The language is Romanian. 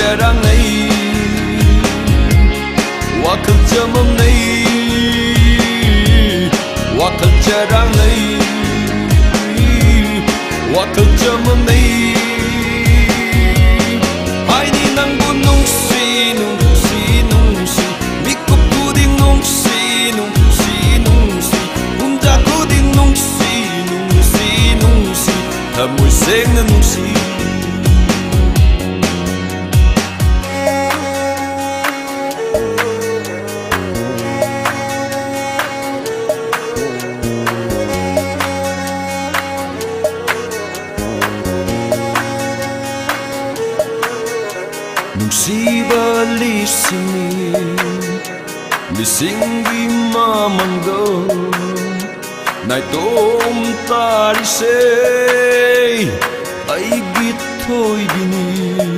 cherang nei wakal chamam nei wakal cherang nei wakal chamam nei ai ni nang bun nung si mikup ku ding nung si hunja ku ding nung si thamoi seng na nung si Nungsiba lisingi mamanggo nai tom tari se ai git thoi bini